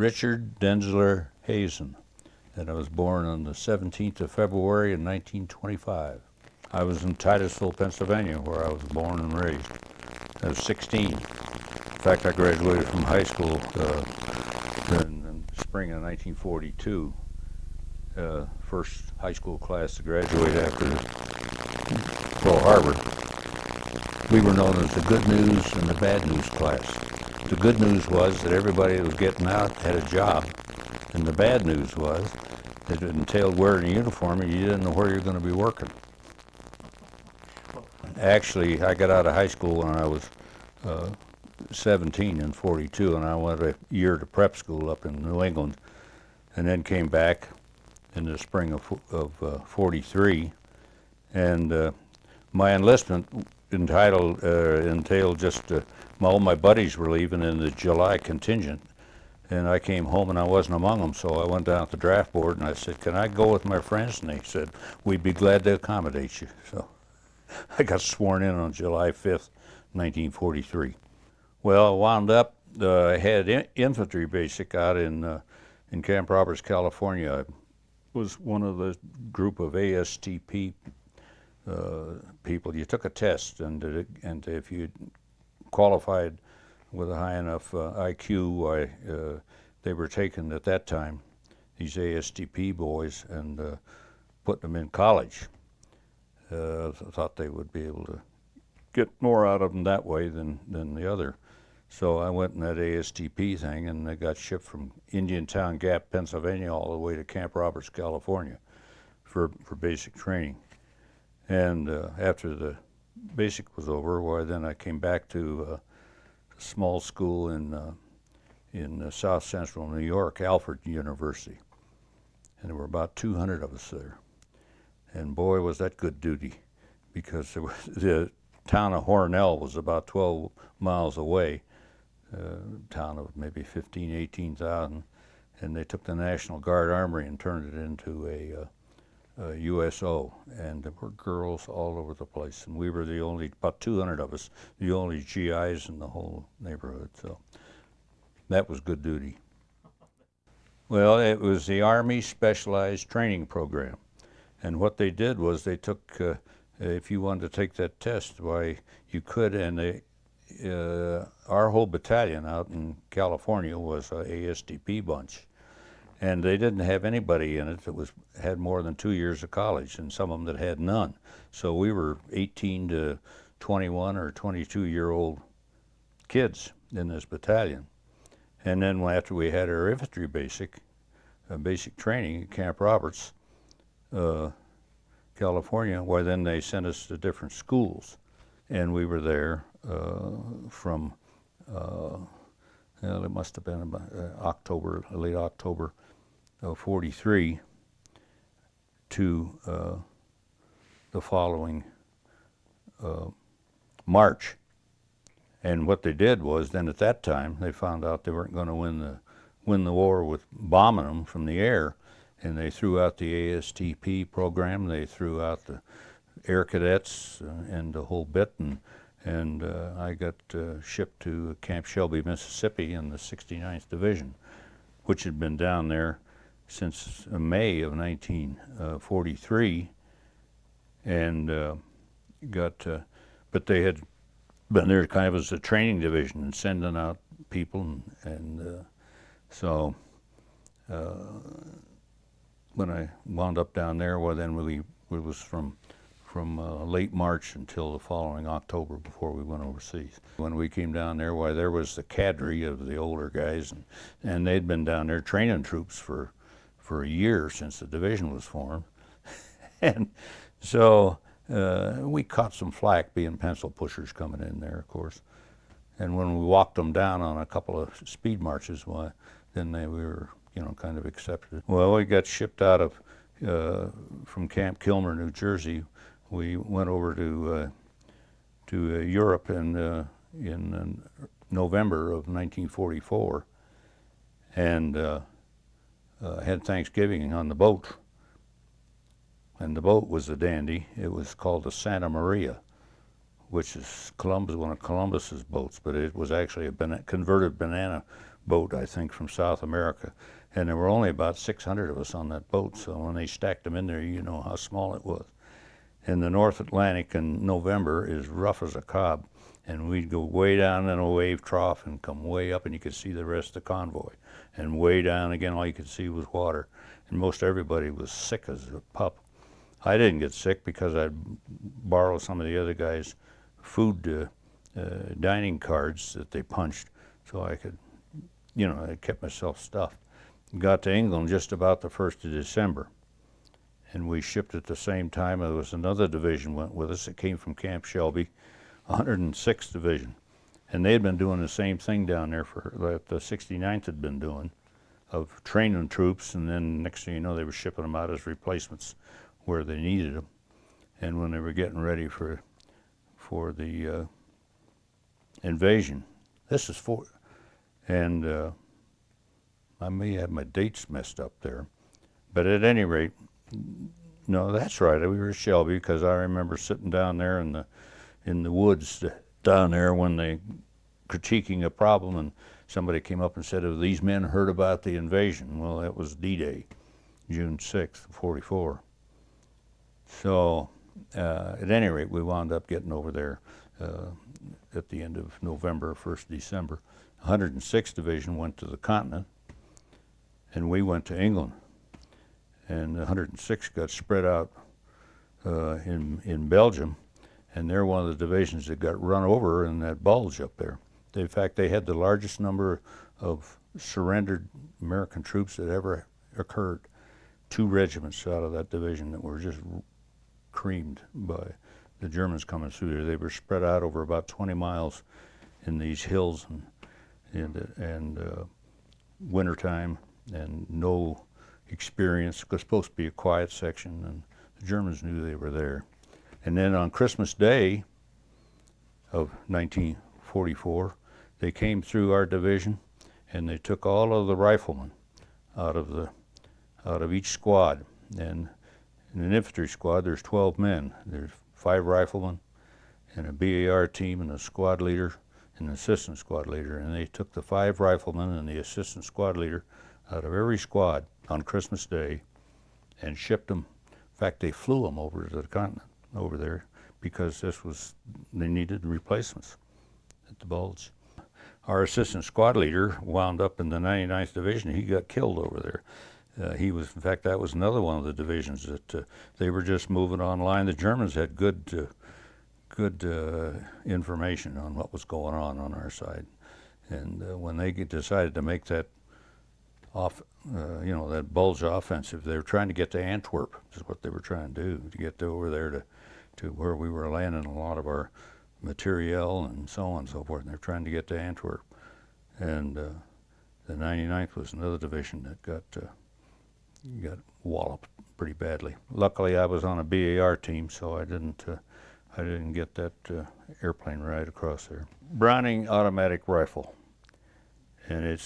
Richard Denzler Hazen, and I was born on the 17th of February in 1925. I was in Titusville, Pennsylvania, where I was born and raised. I was 16. In fact, I graduated from high school in the spring of 1942. First high school class to graduate after Pearl Harbor. We were known as the good news and the bad news class. The good news was that everybody that was getting out had a job, and the bad news was that it entailed wearing a uniform and you didn't know where you were going to be working. Actually, I got out of high school when I was 17 in 42, and I went a year to prep school up in New England, and then came back in the spring of 43, and my enlistment entailed just all my buddies were leaving in the July contingent, and I came home and I wasn't among them, so I went down to the draft board and I said, "Can I go with my friends?" And they said, "We'd be glad to accommodate you." So I got sworn in on July 5th, 1943. Well, I wound up, I had infantry basic out in Camp Roberts, California. I was one of the group of ASTP people. You took a test, and if you qualified with a high enough IQ, they were taken at that time, these ASTP boys, and put them in college. I thought they would be able to get more out of them that way than the other. So I went in that ASTP thing, and I got shipped from Indiantown Gap, Pennsylvania, all the way to Camp Roberts, California, for basic training. And after the basic was over, why then I came back to a small school in South Central New York, Alfred University, and there were about 200 of us there. And boy, was that good duty, because the town of Hornell was about 12 miles away, town of maybe 15, 18,000, and they took the National Guard Armory and turned it into a USO, and there were girls all over the place, and we were the only, about 200 of us, the only GIs in the whole neighborhood, so that was good duty. Well, it was the Army Specialized Training Program, and what they did was they took, if you wanted to take that test, why, you could, and our whole battalion out in California was a ASTP bunch, and they didn't have anybody in it that had more than 2 years of college, and some of them that had none. So we were 18 to 21 or 22-year-old kids in this battalion. And then after we had our infantry basic training at Camp Roberts, California, why then they sent us to different schools, and we were there from, it must have been about late October of 43 to the following March. And what they did was, then at that time, they found out they weren't going to win the war with bombing them from the air, and they threw out the ASTP program, they threw out the air cadets and the whole bit, and I got shipped to Camp Shelby, Mississippi in the 69th Division, which had been down there since May of 1943, and but they had been there kind of as a training division and sending out people, and so when I wound up down there, well, then it was from late March until the following October before we went overseas. When we came down there, why, there was the cadre of the older guys, and they'd been down there training troops for a year since the division was formed. And so we caught some flack being pencil pushers coming in there, of course. And when we walked them down on a couple of speed marches, why, then we were, kind of accepted. Well, we got shipped out of from Camp Kilmer, New Jersey. We went over to Europe in November of 1944, and had Thanksgiving on the boat. And the boat was a dandy. It was called the Santa Maria, which is one of Columbus's boats, but it was actually a converted banana boat, I think, from South America. And there were only about 600 of us on that boat, so when they stacked them in there, you know how small it was. And the North Atlantic in November is rough as a cob, and we'd go way down in a wave trough and come way up, and you could see the rest of the convoy. And way down again, all you could see was water. And most everybody was sick as a pup. I didn't get sick because I'd borrow some of the other guys' food dining cards that they punched, so I could, you know, I kept myself stuffed. Got to England just about the 1st of December, and we shipped at the same time. There was another division went with us. It came from Camp Shelby, 106th Division, and they had been doing the same thing down there for that the 69th had been doing, of training troops, and then next thing you know, they were shipping them out as replacements where they needed them. And when they were getting ready for the invasion, this is for, and I may have my dates messed up there, but at any rate, no, that's right. We were at Shelby, because I remember sitting down there in the woods down there when they critiquing a problem, and somebody came up and said, "Have these men heard about the invasion?" Well, that was D-Day, June 6th, '44. So at any rate, we wound up getting over there at the end of November, 1st December. 106th Division went to the continent, and we went to England. And the 106th got spread out in Belgium, and they're one of the divisions that got run over in that Bulge up there. In fact, they had the largest number of surrendered American troops that ever occurred. 2 regiments out of that division that were just creamed by the Germans coming through there. They were spread out over about 20 miles in these hills, and wintertime, and no experience. It was supposed to be a quiet section, and the Germans knew they were there. And then on Christmas Day of 1944, they came through our division, and they took all of the riflemen out of each squad. And in an infantry squad, there's 12 men. There's 5 riflemen, and a BAR team, and a squad leader, and an assistant squad leader. And they took the 5 riflemen and the assistant squad leader out of every squad on Christmas Day and shipped them. In fact, they flew them over to the continent over there, because they needed replacements at the Bulge. Our assistant squad leader wound up in the 99th Division. He got killed over there. In fact, that was another one of the divisions that they were just moving online. The Germans had good information on what was going on our side. And when they decided to make that that Bulge offensive, they were trying to get to Antwerp, is what they were trying to do, to get over there to where we were landing a lot of our materiel and so on and so forth. And they're trying to get to Antwerp. And the 99th was another division that got walloped pretty badly. Luckily, I was on a BAR team, so I didn't get that airplane ride across there. Browning automatic rifle, and it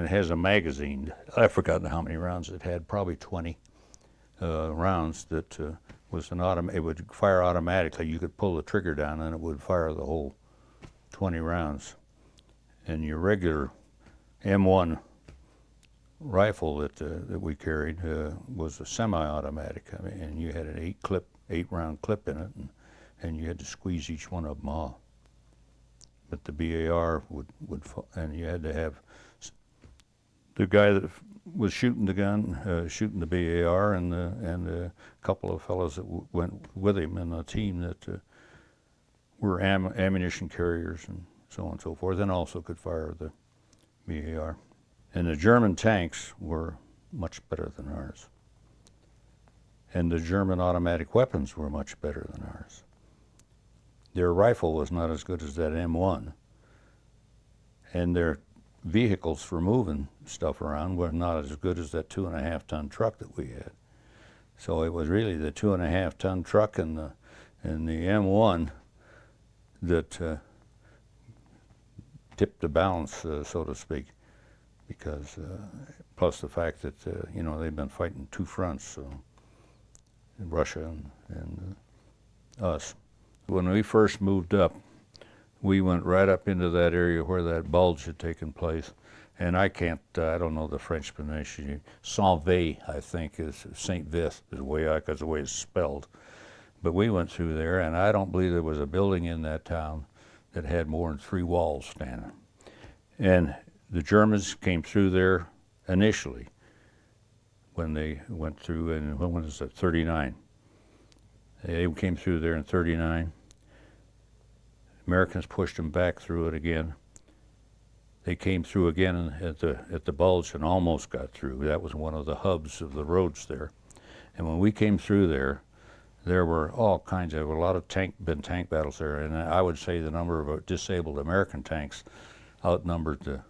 has a magazine. I've forgotten how many rounds it had. Probably 20 rounds. That was an it would fire automatically. You could pull the trigger down, and it would fire the whole 20 rounds. And your regular M1 rifle that we carried was a semi-automatic. I mean, and you had an 8-round clip in it, and you had to squeeze each one of them off. But the BAR would and you had to have the guy that was shooting the gun, shooting the BAR, and a couple of fellows that went with him in a team that were ammunition carriers and so on and so forth, and also could fire the BAR. And the German tanks were much better than ours. And the German automatic weapons were much better than ours. Their rifle was not as good as that M1. And their vehicles for moving stuff around were not as good as that 2.5-ton truck that we had. So it was really the 2.5-ton truck and the M1 that tipped the balance, so to speak, because plus the fact that they've been fighting 2 fronts, so Russia and us. When we first moved up, we went right up into that area where that bulge had taken place. And I don't know the French pronunciation. Saint-Vé, I think, is Saint-Vis, is the way it's spelled. But we went through there, and I don't believe there was a building in that town that had more than 3 walls standing. And the Germans came through there initially when they went through, and when was it, 39. They came through there in 39. Americans pushed them back through it again. They came through again at the bulge and almost got through. That was one of the hubs of the roads there. And when we came through there were all kinds of, a lot of tank battles there, and I would say the number of disabled American tanks outnumbered the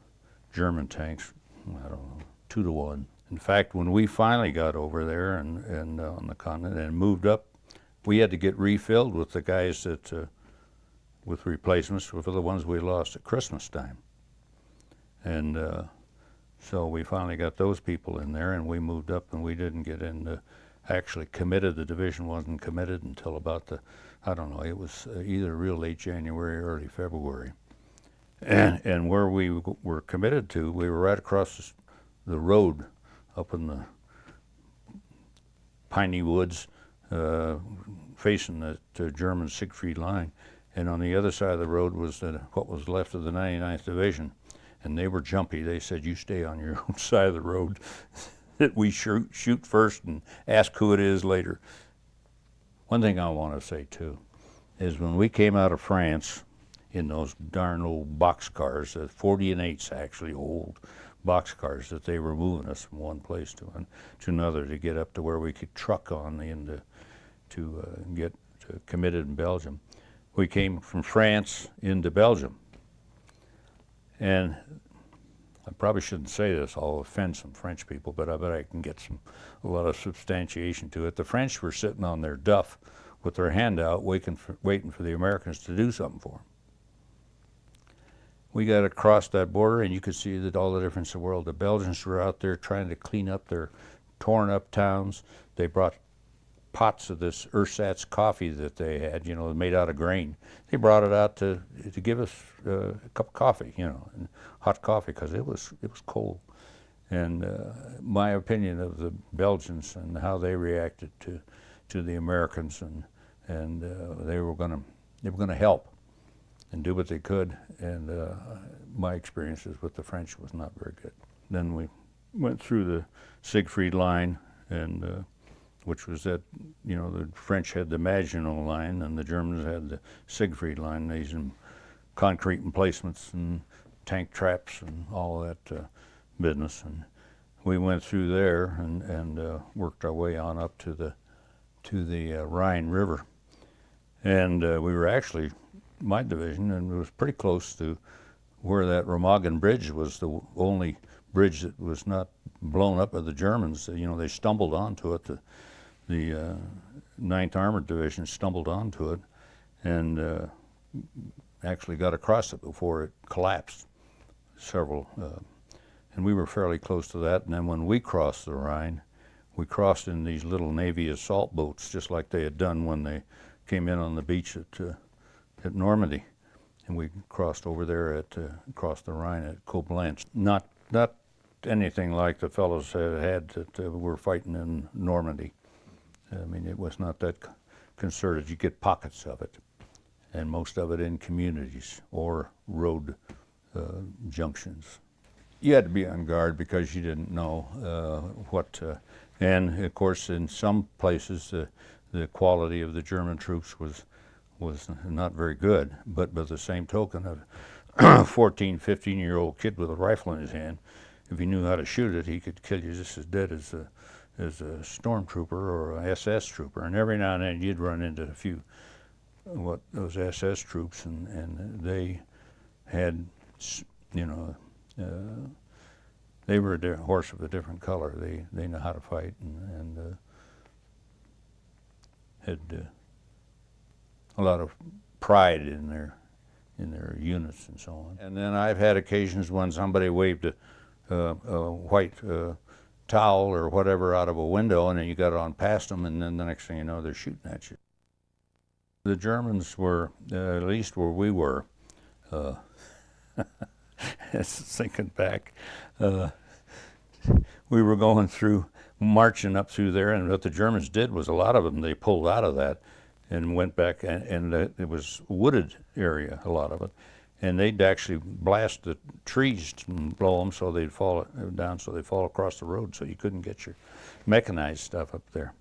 German tanks, I don't know, 2 to 1. In fact, when we finally got over there and on the continent and moved up, we had to get refilled with the guys that, with replacements for the ones we lost at Christmas time. And so we finally got those people in there, and we moved up, and we didn't get in actually committed. The division wasn't committed until about I don't know, it was either real late January or early February. And where we were committed to, we were right across the road up in the piney woods facing the German Siegfried line. And on the other side of the road was what was left of the 99th Division. And they were jumpy. They said, you stay on your own side of the road. That we shoot first and ask who it is later. One thing I want to say too is when we came out of France in those darn old boxcars, 40 and 8s actually, old boxcars that they were moving us from one place to another to get up to where we could truck on into to get committed in Belgium. We came from France into Belgium, and I probably shouldn't say this, I'll offend some French people, but I bet I can get a lot of substantiation to it. The French were sitting on their duff with their hand out, waiting for the Americans to do something for them. We got across that border, and you could see that all the difference in the world. The Belgians were out there trying to clean up their torn up towns. They brought pots of this ersatz coffee that they had, made out of grain. They brought it out to give us a cup of coffee, and hot coffee, because it was cold. And my opinion of the Belgians and how they reacted to the Americans, and they were going to help and do what they could. And my experiences with the French was not very good. Then we went through the Siegfried line, and which was that, the French had the Maginot line and the Germans had the Siegfried line, these concrete emplacements and tank traps and all of that business. And we went through there and worked our way on up to the Rhine River. And we were actually, my division, and it was pretty close to where that Remagen Bridge was, the only bridge that was not blown up by the Germans. They stumbled onto it. The 9th Armored Division stumbled onto it and actually got across it before it collapsed. And we were fairly close to that. And then when we crossed the Rhine, we crossed in these little Navy assault boats, just like they had done when they came in on the beach at Normandy. And we crossed over there across the Rhine at Koblenz. Not anything like the fellows had that were fighting in Normandy. I mean, it was not that concerted. You get pockets of it, and most of it in communities or road junctions. You had to be on guard because you didn't know and of course in some places the quality of the German troops was not very good, but by the same token, a 14, 15-year-old kid with a rifle in his hand, if he knew how to shoot it, he could kill you just as dead as a stormtrooper or a SS trooper. And every now and then you'd run into a few those SS troops, and they had, they were a horse of a different color. They know how to fight and had a lot of pride in their units and so on. And then I've had occasions when somebody waved a white towel or whatever out of a window, and then you got on past them, and then the next thing you know, they're shooting at you. The Germans were, at least where we were, Uh, thinking back, we were going through, marching up through there, and what the Germans did was a lot of them, they pulled out of that and went back, and it was wooded area, a lot of it, and they'd actually blast the trees and blow them so they'd fall down, so they'd fall across the road, so you couldn't get your mechanized stuff up there.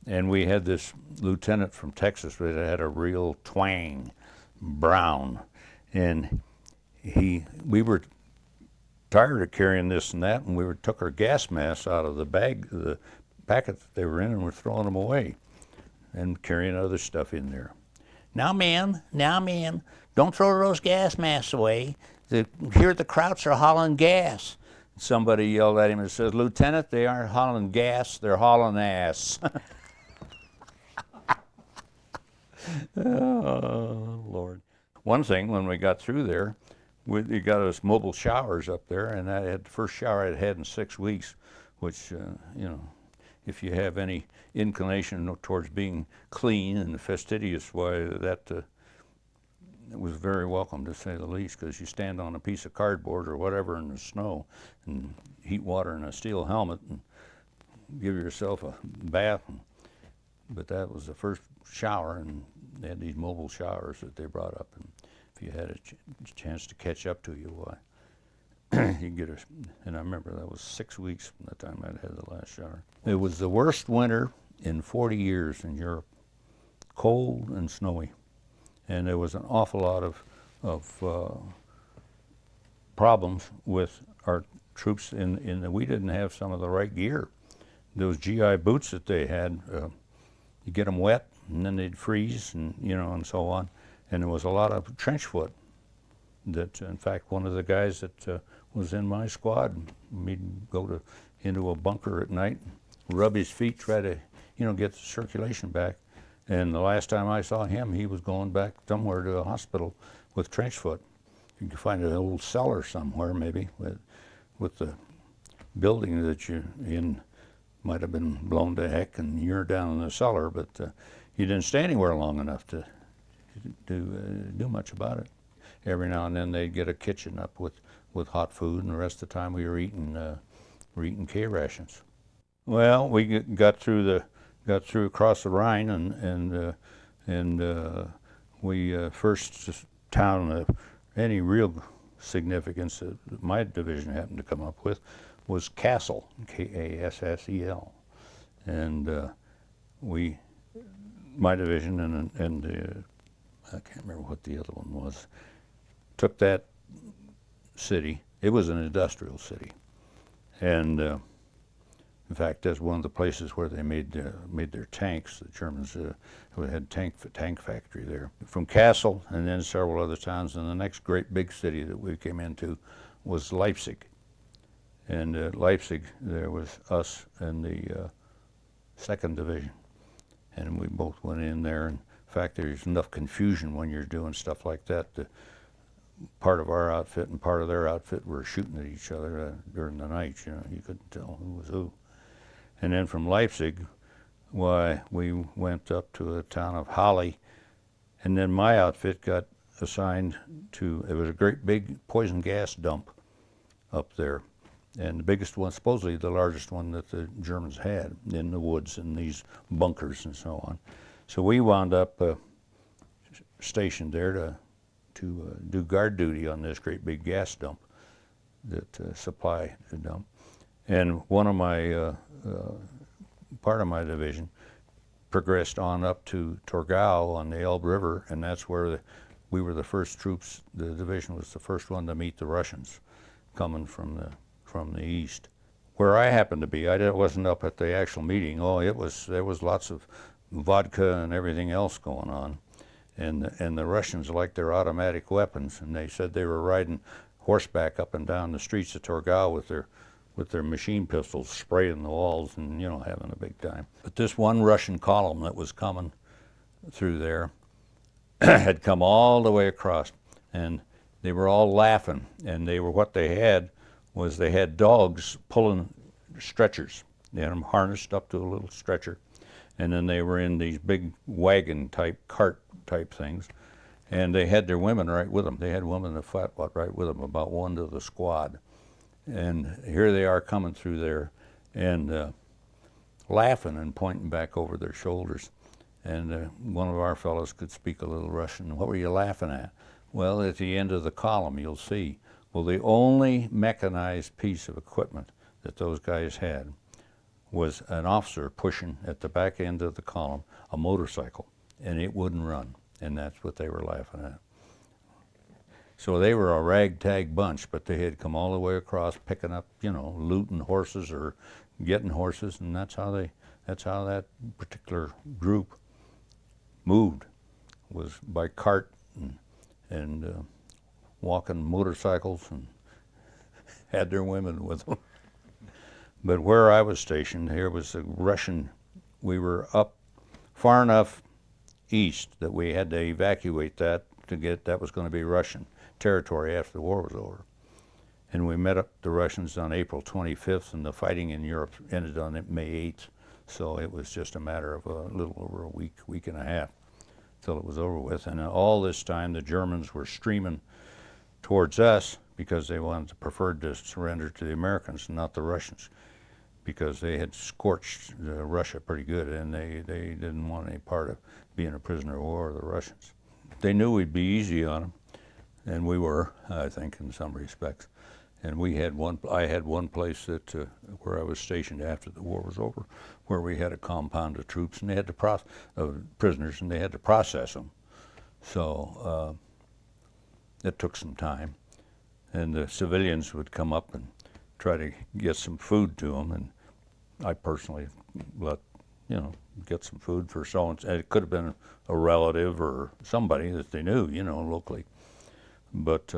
And we had this lieutenant from Texas that had a real twang, Brown, and we were tired of carrying this and that, and we took our gas masks out of the bag, the packet that they were in, and we're throwing them away and carrying other stuff in there. Now, ma'am, don't throw those gas masks away. Here the Krauts are hauling gas. Somebody yelled at him and says, Lieutenant, they aren't hauling gas, they're hauling ass. Oh, Lord. One thing, when we got through there, we got us mobile showers up there, and I had the first shower I'd had in 6 weeks, which, you know, if you have any inclination towards being clean and fastidious, why that it was very welcome, to say the least, because you stand on a piece of cardboard or whatever in the snow and heat water in a steel helmet and give yourself a bath. But that was the first shower, and they had these mobile showers that they brought up, and if you had a chance to catch up to you, why, you get and I remember that was 6 weeks from the time I'd had the last shower. It was the worst winter in 40 years in Europe, cold and snowy, and there was an awful lot of problems with our troops in that we didn't have some of the right gear. Those GI boots that they had, you get them wet, and then they'd freeze, and you know, and so on. And there was a lot of trench foot. That, in fact, one of the guys that was in my squad, we'd go into a bunker at night, rub his feet, try to, you know, get the circulation back. And the last time I saw him, he was going back somewhere to a hospital with trench foot. You could find an old cellar somewhere, maybe, with the building that you're in might have been blown to heck, and you're down in the cellar, but you didn't stay anywhere long enough to do much about it. Every now and then they'd get a kitchen up with hot food, and the rest of the time we were eating K rations. Well, we got through across the Rhine, and we first town of any real significance that my division happened to come up with was Kassel, Kassel, and my division and I can't remember what the other one was, took that city. It was an industrial city, and in fact, that's one of the places where they made their tanks. The Germans had tank factory there. From Kassel, and then several other towns, and the next great big city that we came into was Leipzig. And at Leipzig, there was us and the 2nd Division, and we both went in there. And in fact, there's enough confusion when you're doing stuff like that. The part of our outfit and part of their outfit were shooting at each other during the night. You know, you couldn't tell who was who. And then from Leipzig, why, we went up to a town of Halle, and then my outfit got assigned to, it was a great big poison gas dump up there. And the biggest one, supposedly the largest one that the Germans had in the woods in these bunkers and so on. So we wound up stationed there to do guard duty on this great big gas dump that supply the dump. And one of my, part of my division progressed on up to Torgau on the Elbe River, and that's where we were the first troops. The division was the first one to meet the Russians coming from the east. Where I happened to be, I wasn't up at the actual meeting. Oh, there was lots of vodka and everything else going on, and the Russians liked their automatic weapons, and they said they were riding horseback up and down the streets of Torgau with their machine pistols, spraying the walls, and you know, having a big time. But this one Russian column that was coming through there had come all the way across, and they were all laughing, and what they had was they had dogs pulling stretchers. They had them harnessed up to a little stretcher, and then they were in these big wagon type, cart type things, And they had their women right with them. They had women in the flat lot right with them, about one to the squad. And here they are coming through there and laughing and pointing back over their shoulders. And one of our fellows could speak a little Russian. What were you laughing at? Well, at the end of the column, you'll see. Well, the only mechanized piece of equipment that those guys had was an officer pushing at the back end of the column a motorcycle, and it wouldn't run. And that's what they were laughing at. So they were a ragtag bunch, but they had come all the way across, picking up, looting horses or getting horses, and that's how that particular group moved, was by cart and walking motorcycles, and had their women with them. But where I was stationed, here was a Russian. We were up far enough east that we had to evacuate that was going to be Russian territory after the war was over. And we met up the Russians on April 25th, and the fighting in Europe ended on May 8th. So it was just a matter of a little over a week and a half till it was over with. And all this time the Germans were streaming towards us because they preferred to surrender to the Americans and not the Russians, because they had scorched Russia pretty good, and they didn't want any part of being a prisoner of war of the Russians. They knew we'd be easy on them, and we were, I think, in some respects. And I had one place where I was stationed after the war was over, where we had a compound of troops, and they had to prisoners, and they had to process them. So it took some time, and the civilians would come up and try to get some food to them, and I personally get some food for someone. It could have been a relative or somebody that they knew, locally. But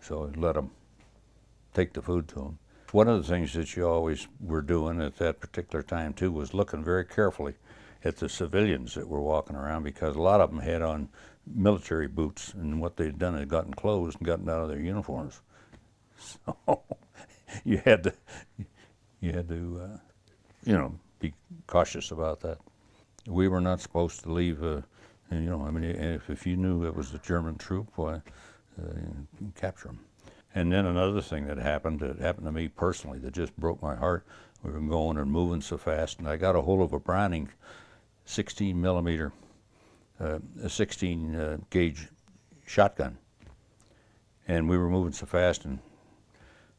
so I let them take the food to them. One of the things that you always were doing at that particular time too was looking very carefully at the civilians that were walking around, because a lot of them had on military boots, and what they'd done had gotten closed and gotten out of their uniforms. So you had to be cautious about that. We were not supposed to leave. If you knew it was a German troop, why, you capture them. And then another thing that happened to me personally that just broke my heart. We were going and moving so fast, and I got a hold of a Browning 16 millimeter, a 16 gauge shotgun. And we were moving so fast, and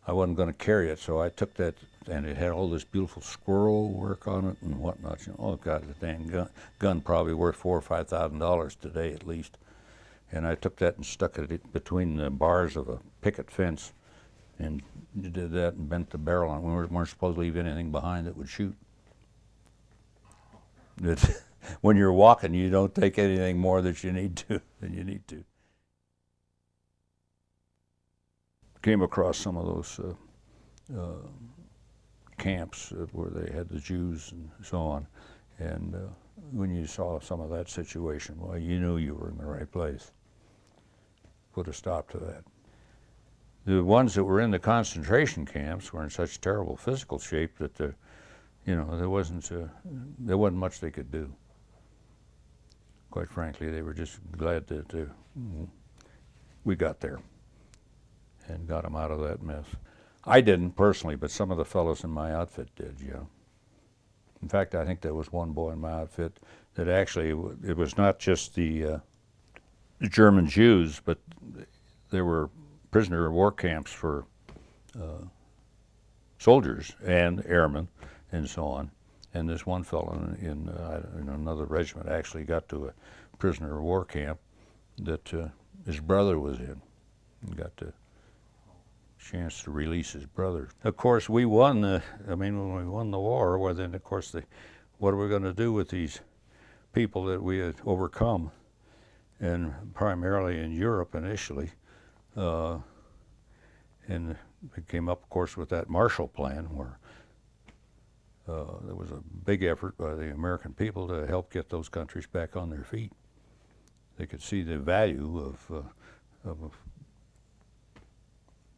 I wasn't going to carry it, so I took that, and it had all this beautiful squirrel work on it and whatnot. Oh God, the dang gun probably worth $4,000 or $5,000 today at least. And I took that and stuck it between the bars of a picket fence, and did that and bent the barrel on it. We weren't supposed to leave anything behind that would shoot. When you're walking, you don't take anything more than you need to. Came across some of those camps where they had the Jews and so on, and when you saw some of that situation, well, you knew you were in the right place. Put a stop to that. The ones that were in the concentration camps were in such terrible physical shape that there wasn't much they could do. Quite frankly, they were just glad that we got there and got them out of that mess. I didn't personally, but some of the fellows in my outfit did, yeah. In fact, I think there was one boy in my outfit that actually, it was not just the German Jews, but there were prisoner of war camps for soldiers and airmen and so on. And this one fellow in another regiment actually got to a prisoner of war camp that his brother was in, and got the chance to release his brother. Of course, we won. When we won the war, well, then of course, what are we going to do with these people that we had overcome, and primarily in Europe initially, and it came up, of course, with that Marshall Plan, where there was a big effort by the American people to help get those countries back on their feet. They could see the value of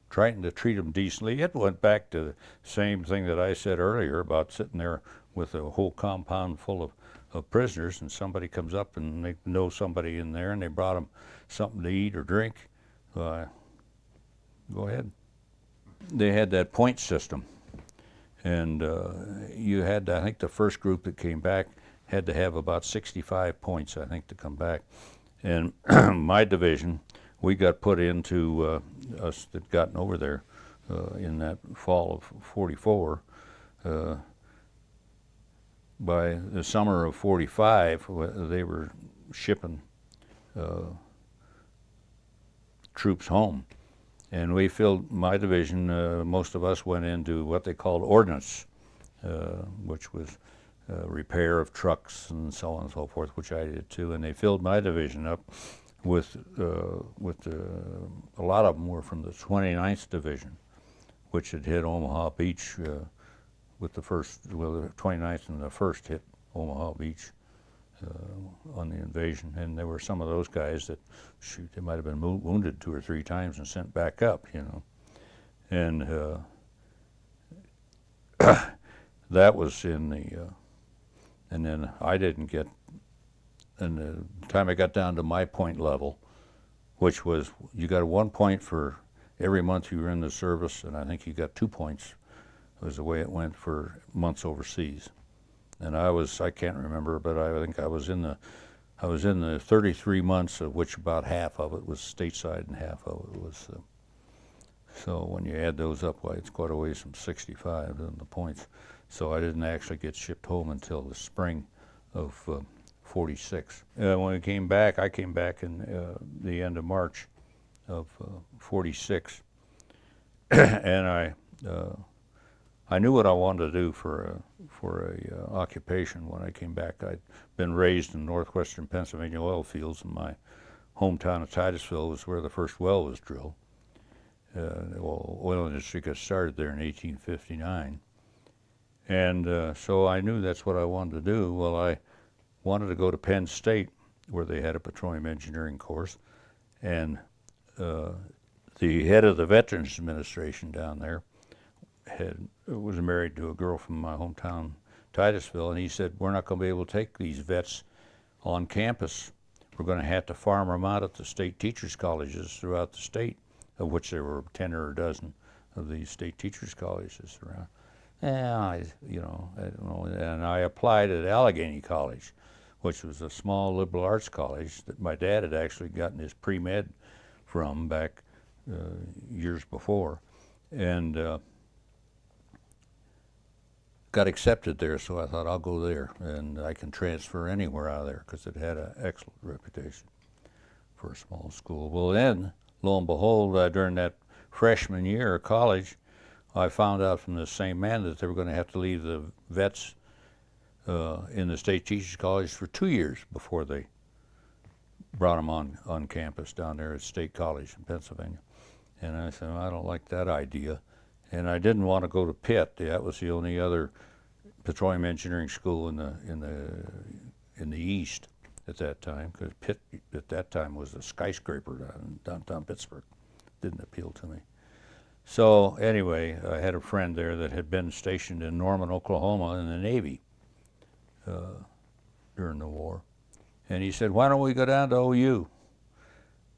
trying to treat them decently. It went back to the same thing that I said earlier about sitting there with a whole compound full of prisoners, and somebody comes up and they know somebody in there and they brought them something to eat or drink, go ahead. They had that point system, and you had, I think the first group that came back had to have about 65 points, I think, to come back. And my division, we got put into, us that gotten over there in that fall of '44. By the summer of '45, they were shipping troops home. And we filled, my division, most of us went into what they called ordnance, which was repair of trucks and so on and so forth, which I did too. And they filled my division up with a lot of them were from the 29th Division, which had hit Omaha Beach with the first, well, the 29th and the 1st hit Omaha Beach on the invasion. And there were some of those guys that, shoot, they might have been wounded 2 or 3 times and sent back up, you know. And that was in the, and then I didn't get, and the time I got down to my point level, which was, you got 1 point for every month you were in the service, and I think you got 2 points, was the way it went for months overseas. And I can't remember, but I think I was in the 33 months, of which about half of it was stateside and half of it was, so when you add those up, why, it's quite a ways from 65 in the points. So I didn't actually get shipped home until the spring of '46. When I came back in the end of March of '46, and I knew what I wanted to do for a occupation when I came back. I'd been raised in northwestern Pennsylvania oil fields, and my hometown of Titusville was where the first well was drilled. The oil industry got started there in 1859. And so I knew that's what I wanted to do. Well, I wanted to go to Penn State, where they had a petroleum engineering course, and the head of the Veterans Administration down there was married to a girl from my hometown, Titusville, and he said, we're not going to be able to take these vets on campus. We're going to have to farm them out at the state teachers' colleges throughout the state, of which there were 10 or a dozen of these state teachers' colleges around. Yeah, I don't know, and I applied at Allegheny College, which was a small liberal arts college that my dad had actually gotten his pre-med from back years before, and got accepted there, so I thought I'll go there, and I can transfer anywhere out of there because it had an excellent reputation for a small school. Well, then, lo and behold, during that freshman year of college, I found out from the same man that they were going to have to leave the vets in the state teachers college for 2 years before they brought them on campus down there at State College in Pennsylvania. And I said, well, I don't like that idea. And I didn't want to go to Pitt. That was the only other petroleum engineering school in the East at that time, because Pitt at that time was a skyscraper downtown Pittsburgh. Didn't appeal to me. So anyway, I had a friend there that had been stationed in Norman, Oklahoma in the Navy during the war. And he said, why don't we go down to OU?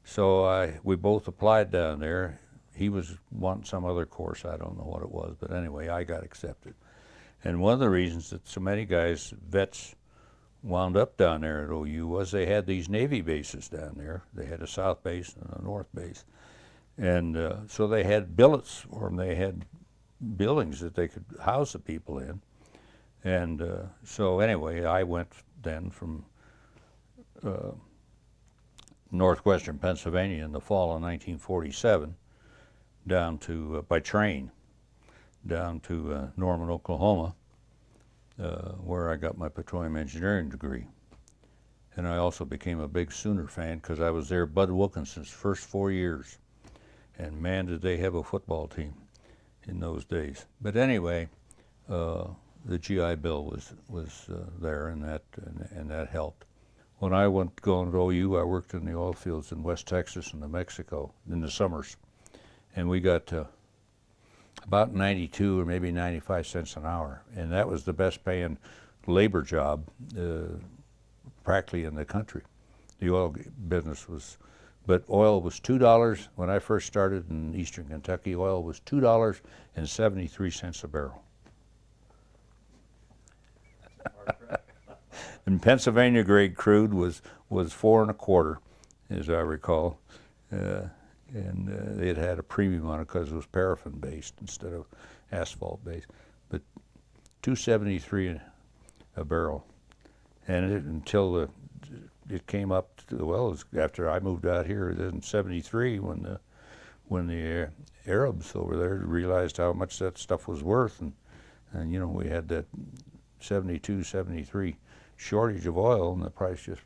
So we both applied down there. He was wanting some other course, I don't know what it was, but anyway, I got accepted. And one of the reasons that so many guys, vets, wound up down there at OU was they had these Navy bases down there. They had a south base and a north base. And so they had billets, or they had buildings that they could house the people in. And so anyway, I went then from northwestern Pennsylvania in the fall of 1947 down to, by train, down to Norman, Oklahoma, where I got my petroleum engineering degree. And I also became a big Sooner fan because I was there Bud Wilkinson's first 4 years. And man, did they have a football team in those days. But anyway, the GI Bill was there, and that helped. When I went going to OU, I worked in the oil fields in West Texas and New Mexico in the summers. And we got, about 92 or maybe 95 cents an hour, and that was the best paying labor job practically in the country. The oil business was, but oil was $2 when I first started in eastern Kentucky. Oil was $2.73 a barrel. And Pennsylvania grade crude was 4 1/4, as I recall, and it had a premium on it because it was paraffin based instead of asphalt based. But 273 a barrel, and until it came up to the wells after I moved out here in '73 when the Arabs over there realized how much that stuff was worth, and you know, we had that 72, 73 shortage of oil, and the price just.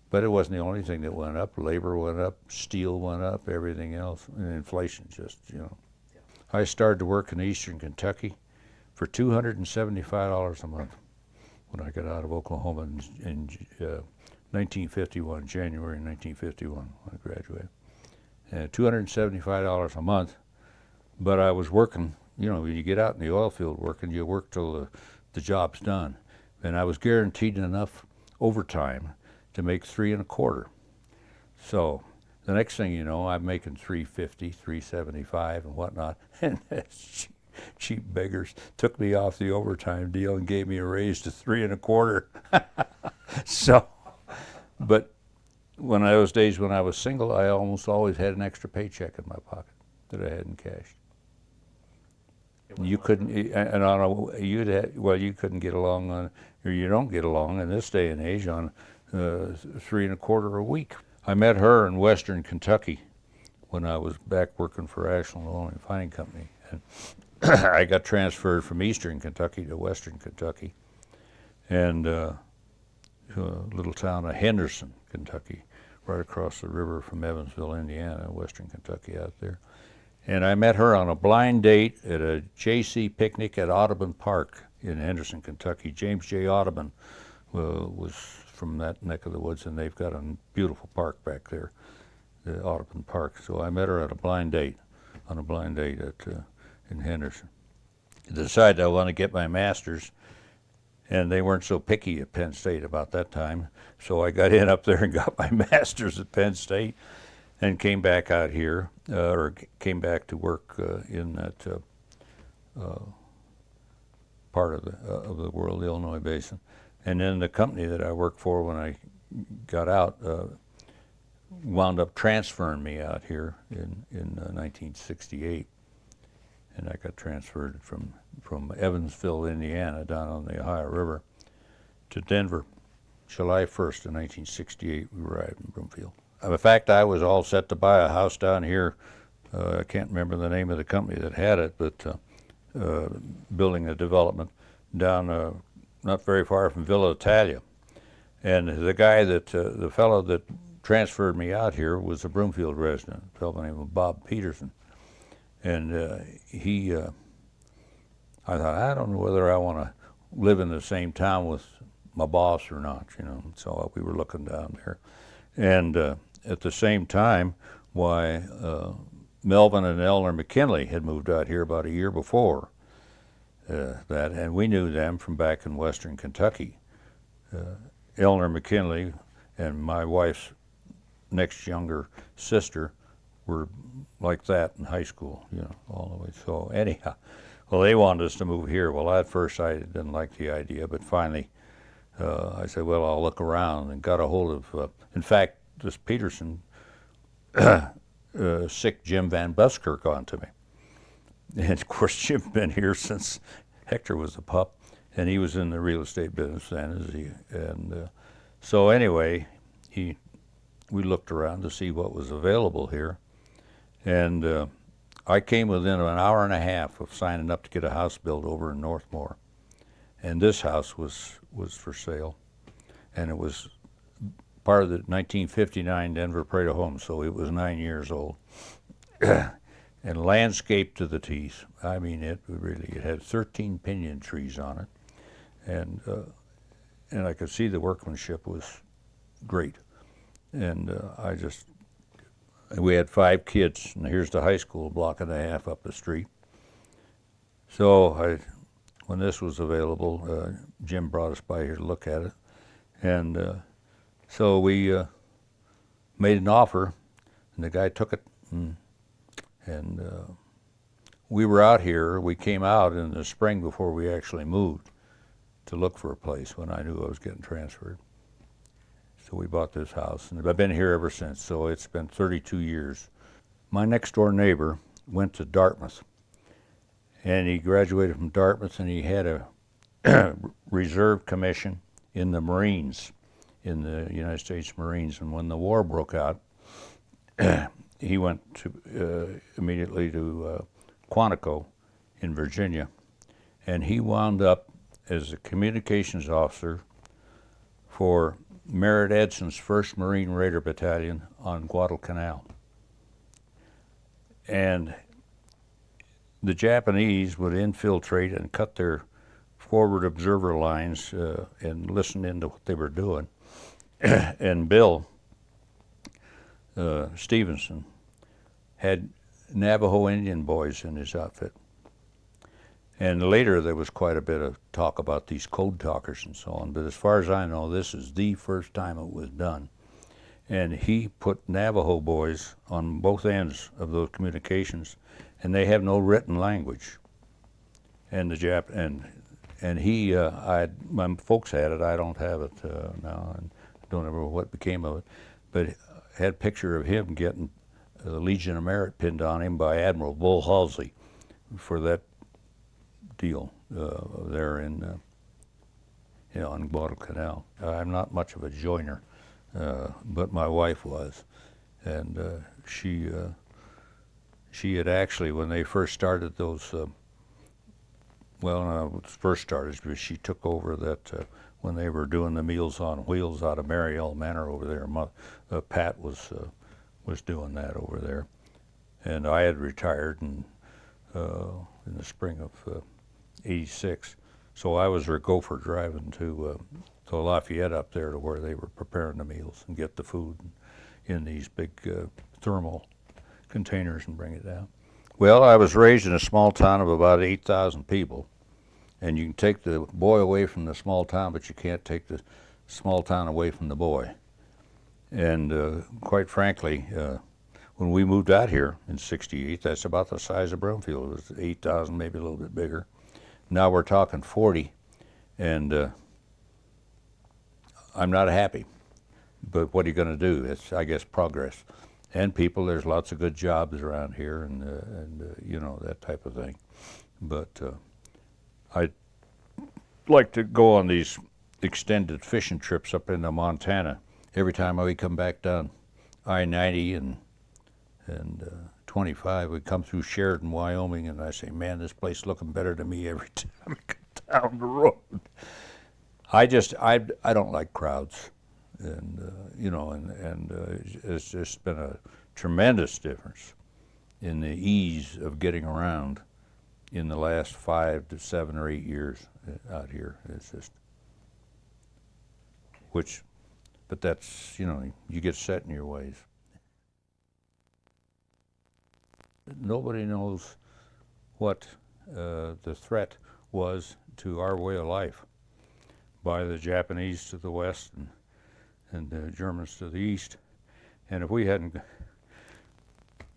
But it wasn't the only thing that went up. Labor went up, steel went up, everything else, and inflation just, you know. Yeah. I started to work in eastern Kentucky for $275 a month when I got out of Oklahoma in 1951, January 1951, when I graduated. $275 a month, but I was working, you know, when you get out in the oil field working, you work till the job's done. And I was guaranteed enough overtime to make 3 1/4. So the next thing you know, I'm making $350, $375 and whatnot. And cheap beggars took me off the overtime deal and gave me a raise to 3 1/4. So, but when those days when I was single, I almost always had an extra paycheck in my pocket that I hadn't cashed. You couldn't, and you couldn't get along on, or you don't get along in this day and age on 3 1/4 a week. I met her in Western Kentucky when I was back working for Ashland Oil Refining Company, and I got transferred from Eastern Kentucky to Western Kentucky, and to a little town of Henderson, Kentucky, right across the river from Evansville, Indiana, Western Kentucky out there. And I met her on a blind date at a J.C. picnic at Audubon Park in Henderson, Kentucky. James J. Audubon was from that neck of the woods, and they've got a beautiful park back there, the Audubon Park. So I met her at a blind date, in Henderson. I decided I want to get my master's, and they weren't so picky at Penn State about that time. So I got in up there and got my master's at Penn State, and came back out here, or came back to work in that part of the world, the Illinois Basin. And then the company that I worked for when I got out wound up transferring me out here in 1968. And I got transferred from Evansville, Indiana, down on the Ohio River, to Denver. July 1st of 1968, we arrived in Broomfield. In fact, I was all set to buy a house down here. I can't remember the name of the company that had it, but building a development down not very far from Villa Italia. And the guy the fellow that transferred me out here was a Broomfield resident, a fellow named Bob Peterson. And I thought, I don't know whether I want to live in the same town with my boss or not, you know. So we were looking down there. And at the same time, Melvin and Eleanor McKinley had moved out here about a year before that, and we knew them from back in Western Kentucky. Eleanor McKinley and my wife's next younger sister were like that in high school, you know, all the way. So anyhow, well, they wanted us to move here. Well, at first I didn't like the idea, but finally I said, well, I'll look around, and got a hold of, in fact, this Peterson sick Jim Van Buskirk onto me. And of course, Jim's been here since Hector was a pup, and he was in the real estate business then. So anyway, we looked around to see what was available here, and I came within an hour and a half of signing up to get a house built over in Northmore, and this house was for sale, and it was part of the 1959 Denver Parade of Homes, so it was 9 years old. And landscaped to the teeth. I mean, it had 13 pinyon trees on it, and I could see the workmanship was great. And we had 5 kids, and here's the high school, a block and a half up the street. So when this was available, Jim brought us by here to look at it, and so we made an offer, and the guy took it, and we were out here. We came out in the spring before we actually moved to look for a place when I knew I was getting transferred. So we bought this house, and I've been here ever since, so it's been 32 years. My next door neighbor went to Dartmouth, and he graduated from Dartmouth, and he had a reserve commission in the Marines, in the United States Marines. And when the war broke out, he went to immediately to Quantico in Virginia, and he wound up as a communications officer for Merritt Edson's 1st Marine Raider Battalion on Guadalcanal. And the Japanese would infiltrate and cut their forward observer lines and listen into what they were doing. And Bill Stevenson had Navajo Indian boys in his outfit. And later there was quite a bit of talk about these code talkers and so on, but as far as I know, this is the first time it was done. And he put Navajo boys on both ends of those communications, and they have no written language. And and he, my folks had it. I don't have it now, and don't remember what became of it. But had a picture of him getting the Legion of Merit pinned on him by Admiral Bull Halsey for that deal there in on Guadalcanal. I'm not much of a joiner, but my wife was, and she had actually, when they first started those, first started, she took over that when they were doing the Meals on Wheels out of Mariel Manor over there. Pat was doing that over there, and I had retired in the spring of '86, so I was her gopher driving to Lafayette up there to where they were preparing the meals and get the food in these big thermal containers and bring it down. Well, I was raised in a small town of about 8,000 people, and you can take the boy away from the small town, but you can't take the small town away from the boy. And quite frankly, when we moved out here in '68, that's about the size of Broomfield. It was 8,000, maybe a little bit bigger. Now we're talking 40, and I'm not happy. But what are you going to do? It's, I guess, progress. And people, there's lots of good jobs around here, and you know, that type of thing. But I'd like to go on these extended fishing trips up into Montana. Every time we come back down I-90 and 25, we come through Sheridan, Wyoming, and I say, man, this place is looking better to me every time I come down the road. I don't like crowds, and you know, and it's just been a tremendous difference in the ease of getting around in the last 5 to 7 or 8 years out here. It's just, but that's, you know, you get set in your ways. Nobody knows what the threat was to our way of life by the Japanese to the west and the Germans to the east. And if we hadn't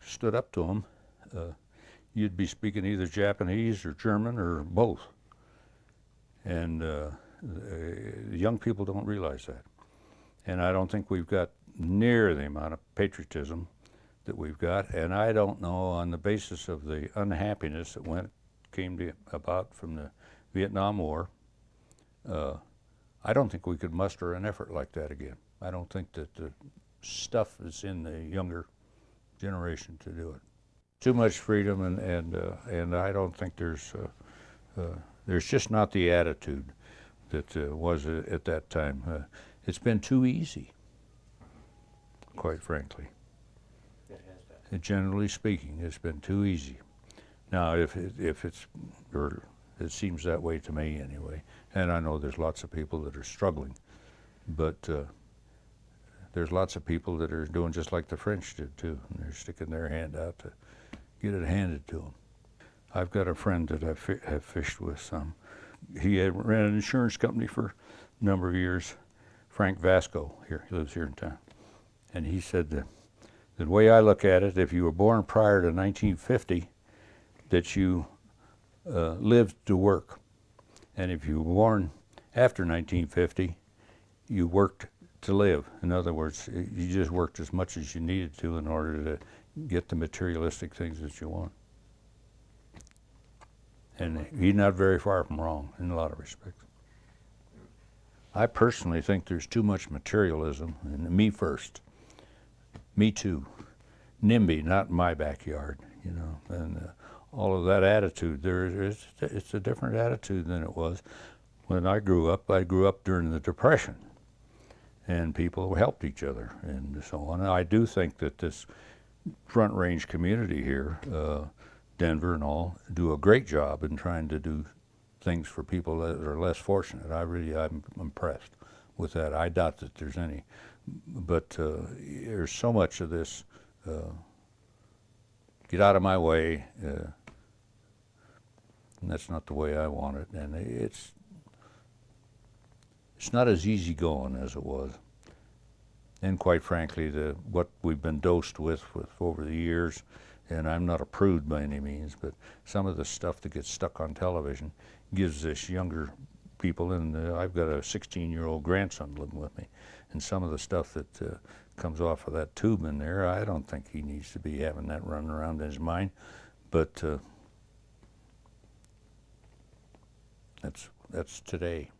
stood up to them, you'd be speaking either Japanese or German or both. And the young people don't realize that. And I don't think we've got near the amount of patriotism that we've got. And I don't know, on the basis of the unhappiness that came about from the Vietnam War, I don't think we could muster an effort like that again. I don't think that the stuff is in the younger generation to do it. Too much freedom, and I don't think there's just not the attitude that was at that time. It's been too easy, quite frankly. Generally speaking, it's been too easy. Now, if it's, or it seems that way to me anyway, and I know there's lots of people that are struggling, but there's lots of people that are doing just like the French did too, and they're sticking their hand out to get it handed to them. I've got a friend that I have fished with some. He had ran an insurance company for a number of years, Frank Vasco, here, he lives here in town. And he said that the way I look at it, if you were born prior to 1950, that you lived to work. And if you were born after 1950, you worked to live. In other words, you just worked as much as you needed to in order to get the materialistic things that you want. And he's not very far from wrong in a lot of respects. I personally think there's too much materialism, and me first. Me too. NIMBY, not in my backyard, you know, and all of that attitude. It's a different attitude than it was when I grew up. I grew up during the Depression, and people helped each other and so on. And I do think that this Front Range community here, Denver and all, do a great job in trying to do things for people that are less fortunate. I'm impressed with that. I doubt that there's any, but there's so much of this, get out of my way, and that's not the way I want it. And it's not as easy going as it was. And quite frankly, what we've been dosed with over the years, and I'm not a prude by any means, but some of the stuff that gets stuck on television gives this younger people, and I've got a 16-year-old grandson living with me, and some of the stuff that comes off of that tube in there, I don't think he needs to be having that running around in his mind, but that's today.